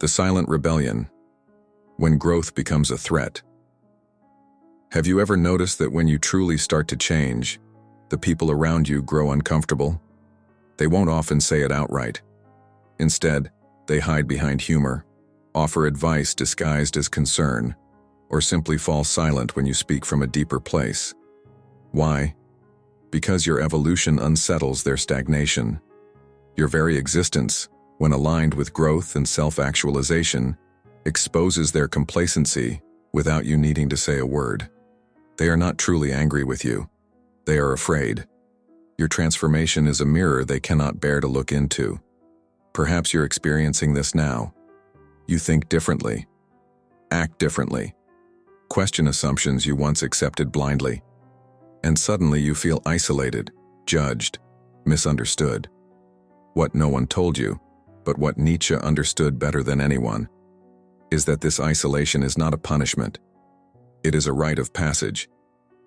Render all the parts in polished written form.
The silent rebellion, when growth becomes a threat. Have you ever noticed that when you truly start to change, the people around you grow uncomfortable? They won't often say it outright. Instead, they hide behind humor, offer advice disguised as concern, or simply fall silent when you speak from a deeper place. Why? Because your evolution unsettles their stagnation. Your very existence, when aligned with growth and self-actualization, exposes their complacency without you needing to say a word. They are not truly angry with you. They are afraid. Your transformation is a mirror they cannot bear to look into. Perhaps you're experiencing this now. You think differently, act differently, question assumptions you once accepted blindly, and suddenly you feel isolated, judged, misunderstood. What no one told you, but what Nietzsche understood better than anyone, is that this isolation is not a punishment. It is a rite of passage,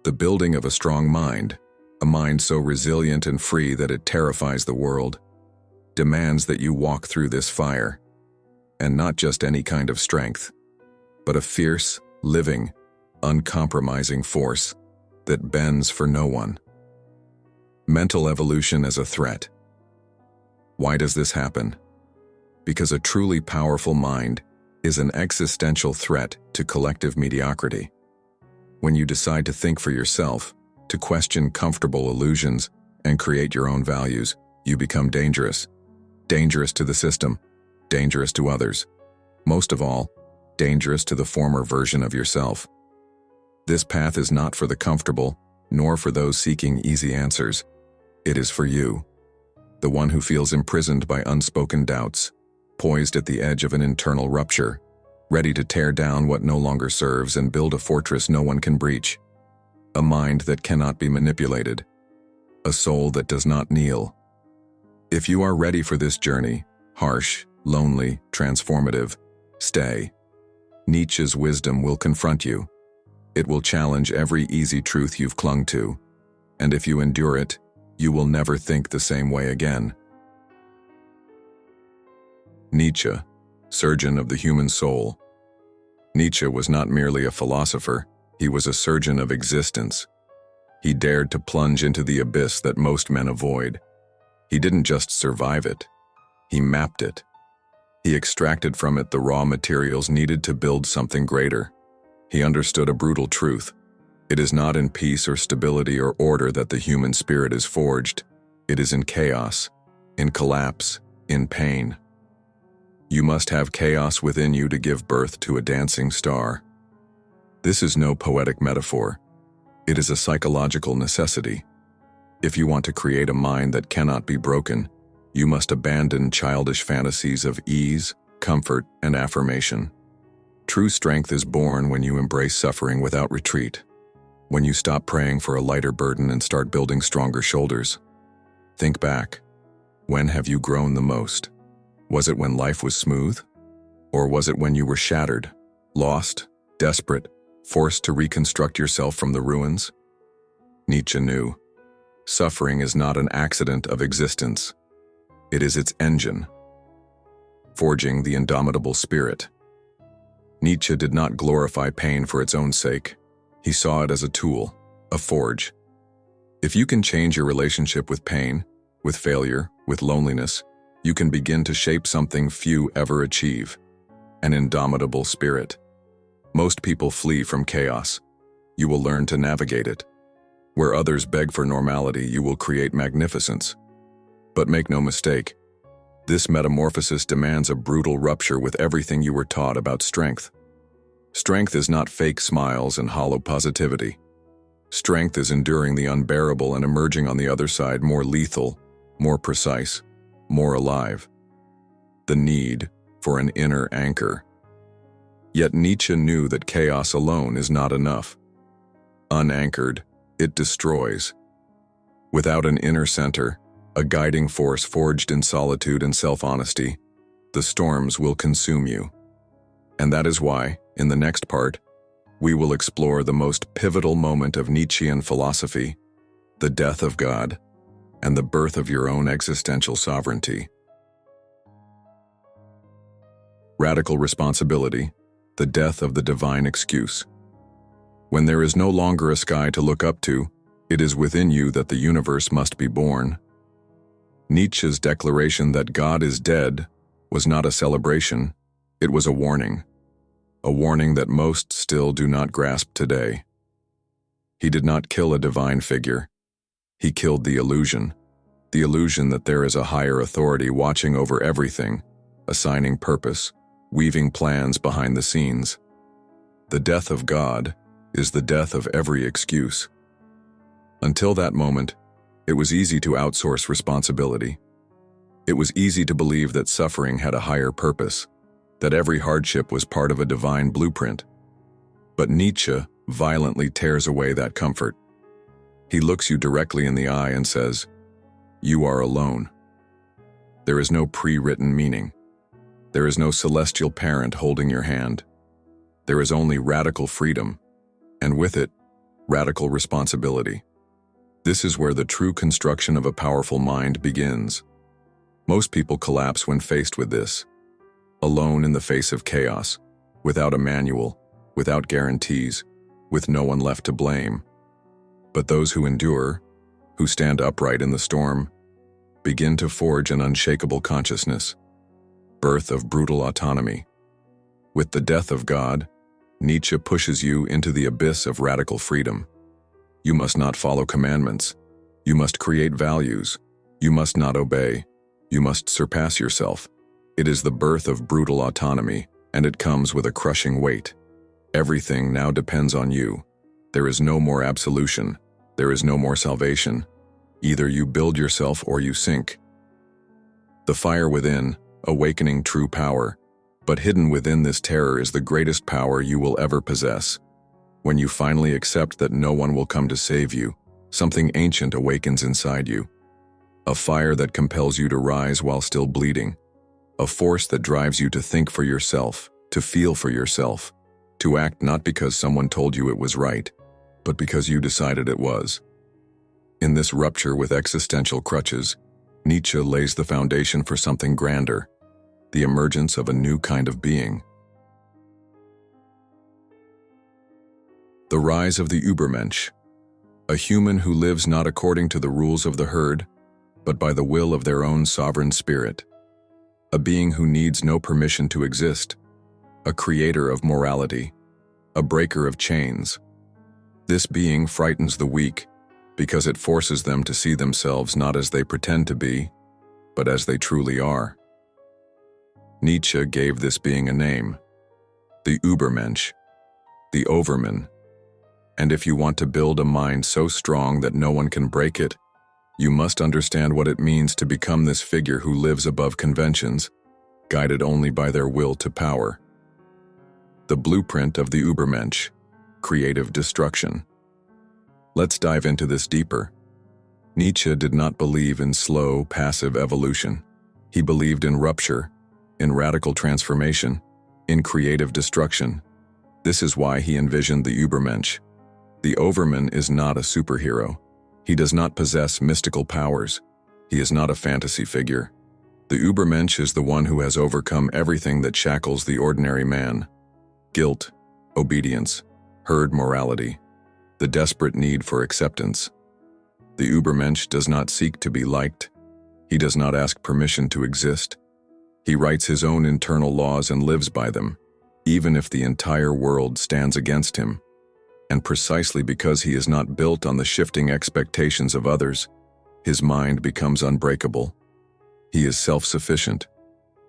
the building of a strong mind, a mind so resilient and free that it terrifies the world, demands that you walk through this fire, and not just any kind of strength, but a fierce, living, uncompromising force that bends for no one. Mental evolution as a threat. Why does this happen? Because a truly powerful mind is an existential threat to collective mediocrity. When you decide to think for yourself, to question comfortable illusions, and create your own values, you become dangerous. Dangerous to the system, dangerous to others. Most of all, dangerous to the former version of yourself. This path is not for the comfortable, nor for those seeking easy answers. It is for you, the one who feels imprisoned by unspoken doubts, poised at the edge of an internal rupture, ready to tear down what no longer serves and build a fortress no one can breach. A mind that cannot be manipulated. A soul that does not kneel. If you are ready for this journey, harsh, lonely, transformative, stay. Nietzsche's wisdom will confront you. It will challenge every easy truth you've clung to, and if you endure it, you will never think the same way again. Nietzsche, surgeon of the human soul. Nietzsche was not merely a philosopher, he was a surgeon of existence. He dared to plunge into the abyss that most men avoid. He didn't just survive it, he mapped it. He extracted from it the raw materials needed to build something greater. He understood a brutal truth. It is not in peace or stability or order that the human spirit is forged. It is in chaos, in collapse, in pain. You must have chaos within you to give birth to a dancing star. This is no poetic metaphor. It is a psychological necessity. If you want to create a mind that cannot be broken, you must abandon childish fantasies of ease, comfort, and affirmation. True strength is born when you embrace suffering without retreat, when you stop praying for a lighter burden and start building stronger shoulders. Think back. When have you grown the most? Was it when life was smooth? Or was it when you were shattered, lost, desperate, forced to reconstruct yourself from the ruins? Nietzsche knew. Suffering is not an accident of existence. It is its engine, forging the indomitable spirit. Nietzsche did not glorify pain for its own sake. He saw it as a tool, a forge. If you can change your relationship with pain, with failure, with loneliness, you can begin to shape something few ever achieve, an indomitable spirit. Most people flee from chaos. You will learn to navigate it. Where others beg for normality, you will create magnificence. But make no mistake, this metamorphosis demands a brutal rupture with everything you were taught about strength. Strength is not fake smiles and hollow positivity. Strength is enduring the unbearable and emerging on the other side more lethal, more precise, more alive. The need for an inner anchor. Yet Nietzsche knew that chaos alone is not enough. Unanchored, it destroys. Without an inner center, a guiding force forged in solitude and self-honesty, the storms will consume you. And that is why, in the next part, we will explore the most pivotal moment of Nietzschean philosophy, the death of God, and the birth of your own existential sovereignty. Radical responsibility, the death of the divine excuse. When there is no longer a sky to look up to, it is within you that the universe must be born. Nietzsche's declaration that God is dead was not a celebration, it was a warning that most still do not grasp today. He did not kill a divine figure. He killed the illusion that there is a higher authority watching over everything, assigning purpose, weaving plans behind the scenes. The death of God is the death of every excuse. Until that moment, it was easy to outsource responsibility. It was easy to believe that suffering had a higher purpose, that every hardship was part of a divine blueprint. But Nietzsche violently tears away that comfort. He looks you directly in the eye and says, "You are alone." There is no pre-written meaning. There is no celestial parent holding your hand. There is only radical freedom, and with it, radical responsibility. This is where the true construction of a powerful mind begins. Most people collapse when faced with this. Alone in the face of chaos, without a manual, without guarantees, with no one left to blame. But those who endure, who stand upright in the storm, begin to forge an unshakable consciousness, birth of brutal autonomy. With the death of God, Nietzsche pushes you into the abyss of radical freedom. You must not follow commandments. You must create values. You must not obey. You must surpass yourself. It is the birth of brutal autonomy, and it comes with a crushing weight. Everything now depends on you. There is no more absolution. There is no more salvation. Either you build yourself or you sink. The fire within, awakening true power, but hidden within this terror is the greatest power you will ever possess. When you finally accept that no one will come to save you, something ancient awakens inside you. A fire that compels you to rise while still bleeding. A force that drives you to think for yourself, to feel for yourself, to act not because someone told you it was right, but because you decided it was. In this rupture with existential crutches, Nietzsche lays the foundation for something grander, the emergence of a new kind of being. The rise of the Übermensch, a human who lives not according to the rules of the herd, but by the will of their own sovereign spirit. A being who needs no permission to exist, a creator of morality, a breaker of chains. This being frightens the weak because it forces them to see themselves not as they pretend to be, but as they truly are. Nietzsche gave this being a name, the Übermensch, the Overman. And if you want to build a mind so strong that no one can break it, you must understand what it means to become this figure who lives above conventions, guided only by their will to power. The blueprint of the Übermensch, creative destruction. Let's dive into this deeper. Nietzsche did not believe in slow, passive evolution. He believed in rupture, in radical transformation, in creative destruction. This is why he envisioned the Übermensch. The Overman is not a superhero. He does not possess mystical powers. He is not a fantasy figure. The Übermensch is the one who has overcome everything that shackles the ordinary man. Guilt, obedience, herd morality, the desperate need for acceptance. The Übermensch does not seek to be liked. He does not ask permission to exist. He writes his own internal laws and lives by them, even if the entire world stands against him. And precisely because he is not built on the shifting expectations of others, his mind becomes unbreakable. He is self-sufficient.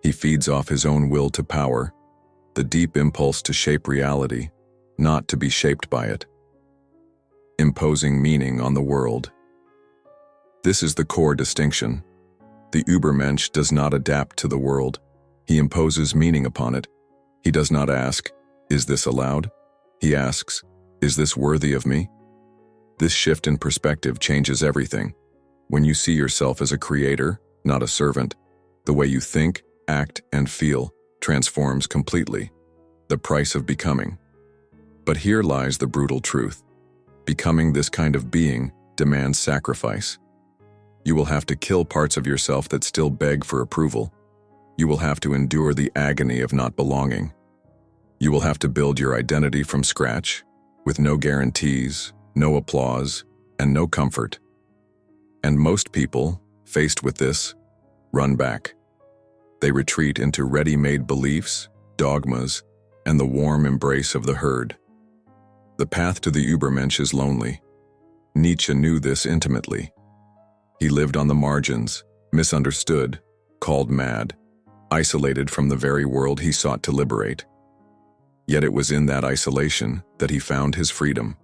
He feeds off his own will to power, the deep impulse to shape reality, not to be shaped by it. Imposing meaning on the world. This is the core distinction. The Übermensch does not adapt to the world. He imposes meaning upon it. He does not ask, "Is this allowed?" He asks, "Is this worthy of me?" This shift in perspective changes everything. When you see yourself as a creator, not a servant, the way you think, act, and feel transforms completely. The price of becoming. But here lies the brutal truth. Becoming this kind of being demands sacrifice. You will have to kill parts of yourself that still beg for approval. You will have to endure the agony of not belonging. You will have to build your identity from scratch, with no guarantees, no applause, and no comfort. And most people, faced with this, run back. They retreat into ready-made beliefs, dogmas, and the warm embrace of the herd. The path to the Übermensch is lonely. Nietzsche knew this intimately. He lived on the margins, misunderstood, called mad, isolated from the very world he sought to liberate. Yet it was in that isolation that he found his freedom.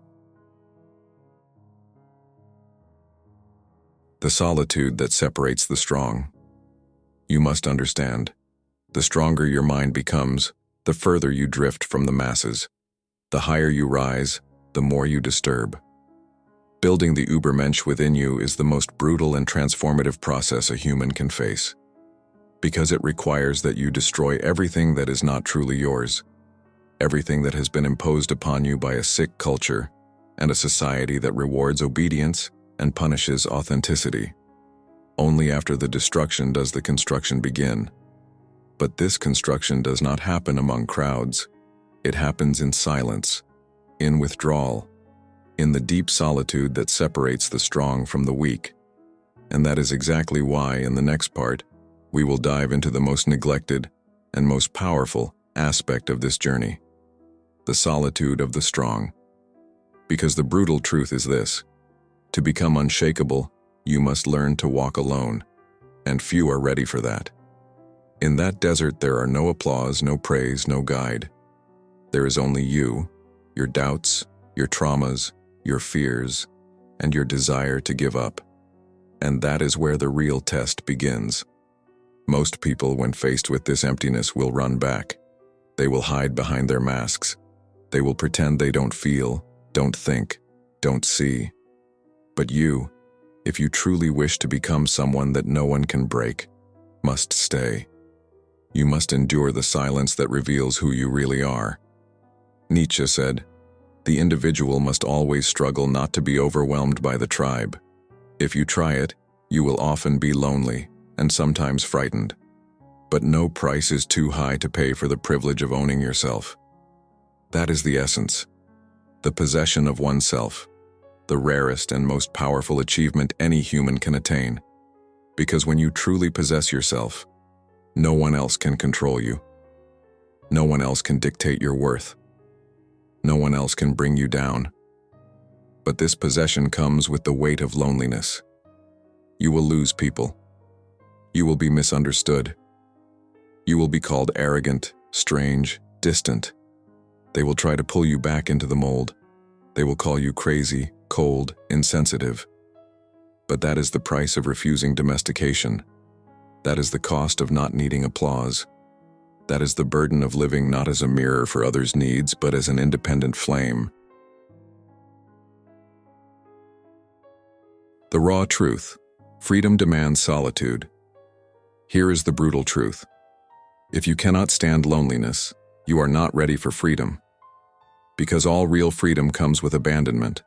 The solitude that separates the strong. You must understand, the stronger your mind becomes, the further you drift from the masses. The higher you rise, the more you disturb. Building the Übermensch within you is the most brutal and transformative process a human can face, because it requires that you destroy everything that is not truly yours, everything that has been imposed upon you by a sick culture and a society that rewards obedience and punishes authenticity. Only after the destruction does the construction begin. But this construction does not happen among crowds. It happens in silence, in withdrawal, in the deep solitude that separates the strong from the weak. And that is exactly why, in the next part, we will dive into the most neglected and most powerful aspect of this journey, the solitude of the strong. Because the brutal truth is this: to become unshakable, you must learn to walk alone, and few are ready for that. In that desert there are no applause, no praise, no guide. There is only you, your doubts, your traumas, your fears, and your desire to give up. And that is where the real test begins. Most people, when faced with this emptiness, will run back. They will hide behind their masks. They will pretend they don't feel, don't think, don't see. But you, if you truly wish to become someone that no one can break, must stay. You must endure the silence that reveals who you really are. Nietzsche said, "The individual must always struggle not to be overwhelmed by the tribe. If you try it, you will often be lonely and sometimes frightened. But no price is too high to pay for the privilege of owning yourself." That is the essence, the possession of oneself, the rarest and most powerful achievement any human can attain. Because when you truly possess yourself, no one else can control you. No one else can dictate your worth. No one else can bring you down. But this possession comes with the weight of loneliness. You will lose people. You will be misunderstood. You will be called arrogant, strange, distant. They will try to pull you back into the mold. They will call you crazy, cold, insensitive. But that is the price of refusing domestication. That is the cost of not needing applause. That is the burden of living not as a mirror for others' needs, but as an independent flame. The raw truth. Freedom demands solitude. Here is the brutal truth. If you cannot stand loneliness, you are not ready for freedom. Because all real freedom comes with abandonment.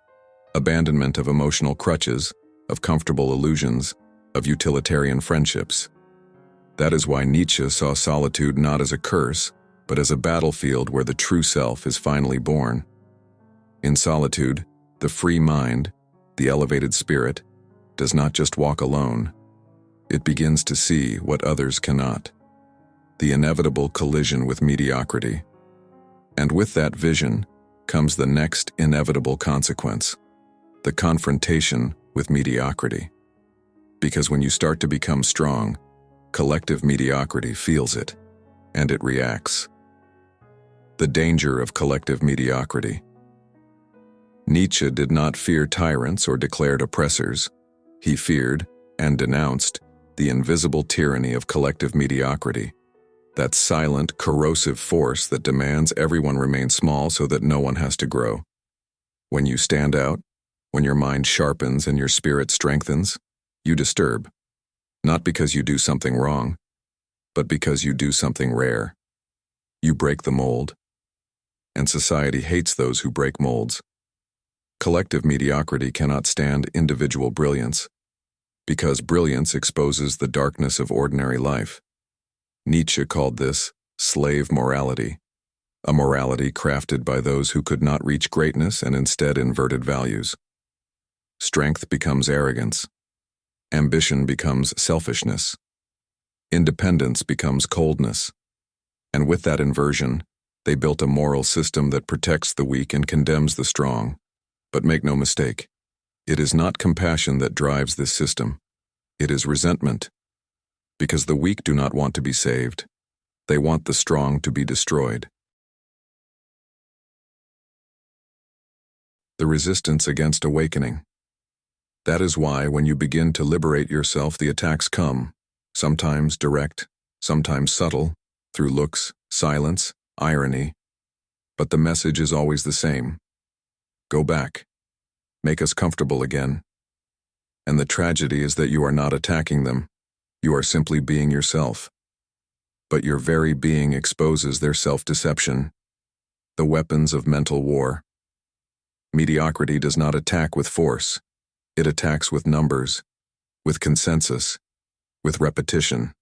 Abandonment of emotional crutches, of comfortable illusions, of utilitarian friendships. That is why Nietzsche saw solitude not as a curse, but as a battlefield where the true self is finally born. In solitude, the free mind, the elevated spirit, does not just walk alone. It begins to see what others cannot. The inevitable collision with mediocrity. And with that vision comes the next inevitable consequence, the confrontation with mediocrity. Because when you start to become strong, collective mediocrity feels it, and it reacts. The danger of collective mediocrity. Nietzsche did not fear tyrants or declared oppressors. He feared, and denounced, the invisible tyranny of collective mediocrity, that silent, corrosive force that demands everyone remain small so that no one has to grow. When you stand out, when your mind sharpens and your spirit strengthens, you disturb. Not because you do something wrong, but because you do something rare. You break the mold. And society hates those who break molds. Collective mediocrity cannot stand individual brilliance, because brilliance exposes the darkness of ordinary life. Nietzsche called this slave morality, a morality crafted by those who could not reach greatness and instead inverted values. Strength becomes arrogance. Ambition becomes selfishness. Independence becomes coldness. And with that inversion, they built a moral system that protects the weak and condemns the strong. But make no mistake, it is not compassion that drives this system. It is resentment. Because the weak do not want to be saved. They want the strong to be destroyed. The resistance against awakening. That is why when you begin to liberate yourself, the attacks come, sometimes direct, sometimes subtle, through looks, silence, irony. But the message is always the same. Go back. Make us comfortable again. And the tragedy is that you are not attacking them. You are simply being yourself. But your very being exposes their self-deception, the weapons of mental war. Mediocrity does not attack with force. It attacks with numbers, with consensus, with repetition.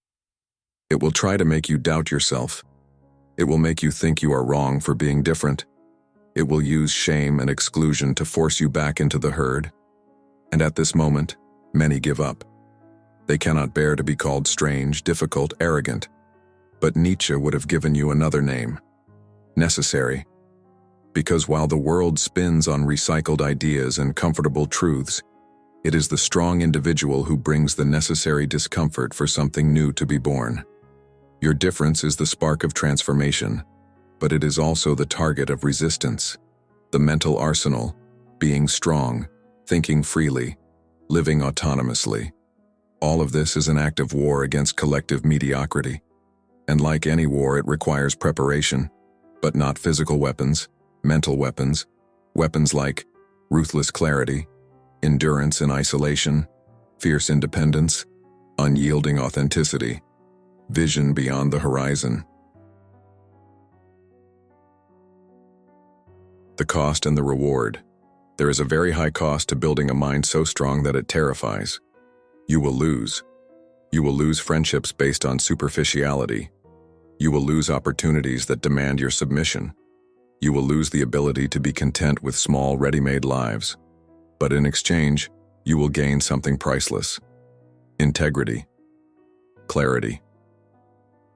It will try to make you doubt yourself. It will make you think you are wrong for being different. It will use shame and exclusion to force you back into the herd. And at this moment, many give up. They cannot bear to be called strange, difficult, arrogant. But Nietzsche would have given you another name. Necessary. Because while the world spins on recycled ideas and comfortable truths, it is the strong individual who brings the necessary discomfort for something new to be born. Your difference is the spark of transformation, but it is also the target of resistance. The mental arsenal, being strong, thinking freely, living autonomously. All of this is an act of war against collective mediocrity. And like any war, it requires preparation, but not physical weapons, mental weapons, weapons like ruthless clarity, endurance in isolation, fierce independence, unyielding authenticity, vision beyond the horizon. The cost and the reward. There is a very high cost to building a mind so strong that it terrifies. You will lose. You will lose friendships based on superficiality. You will lose opportunities that demand your submission. You will lose the ability to be content with small, ready-made lives. But in exchange, you will gain something priceless. Integrity. Clarity.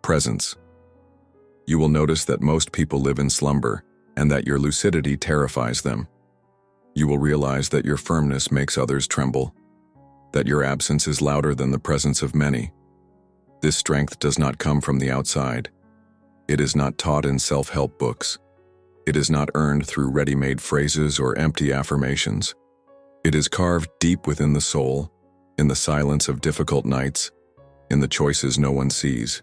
Presence. You will notice that most people live in slumber, and that your lucidity terrifies them. You will realize that your firmness makes others tremble, that your absence is louder than the presence of many. This strength does not come from the outside. It is not taught in self-help books. It is not earned through ready-made phrases or empty affirmations. It is carved deep within the soul, in the silence of difficult nights, in the choices no one sees.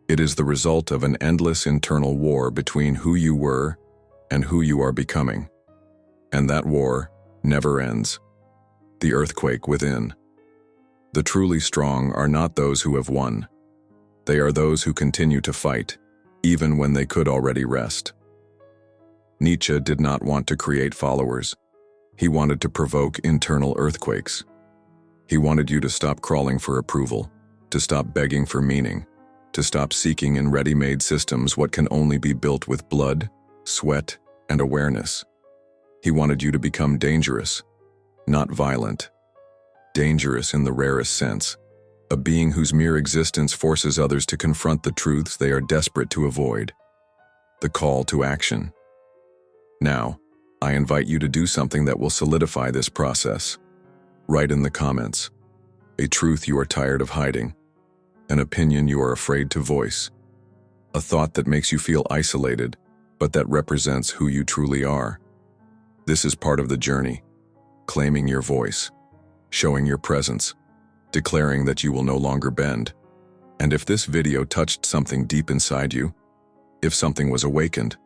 It is the result of an endless internal war between who you were and who you are becoming. And that war never ends. The earthquake within. The truly strong are not those who have won. They are those who continue to fight, even when they could already rest. Nietzsche did not want to create followers. He wanted to provoke internal earthquakes. He wanted you to stop crawling for approval, to stop begging for meaning, to stop seeking in ready-made systems what can only be built with blood, sweat, and awareness. He wanted you to become dangerous, not violent. Dangerous in the rarest sense, a being whose mere existence forces others to confront the truths they are desperate to avoid. The call to action. Now, I invite you to do something that will solidify this process. Write in the comments, a truth you are tired of hiding, an opinion you are afraid to voice, a thought that makes you feel isolated, but that represents who you truly are. This is part of the journey, claiming your voice, showing your presence, declaring that you will no longer bend. And if this video touched something deep inside you, if something was awakened,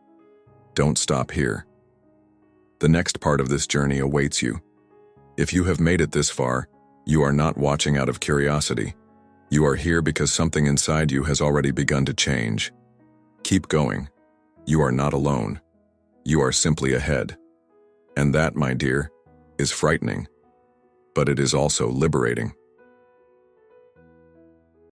don't stop here. The next part of this journey awaits you. If you have made it this far, you are not watching out of curiosity. You are here because something inside you has already begun to change. Keep going. You are not alone. You are simply ahead. And that, my dear, is frightening. But it is also liberating.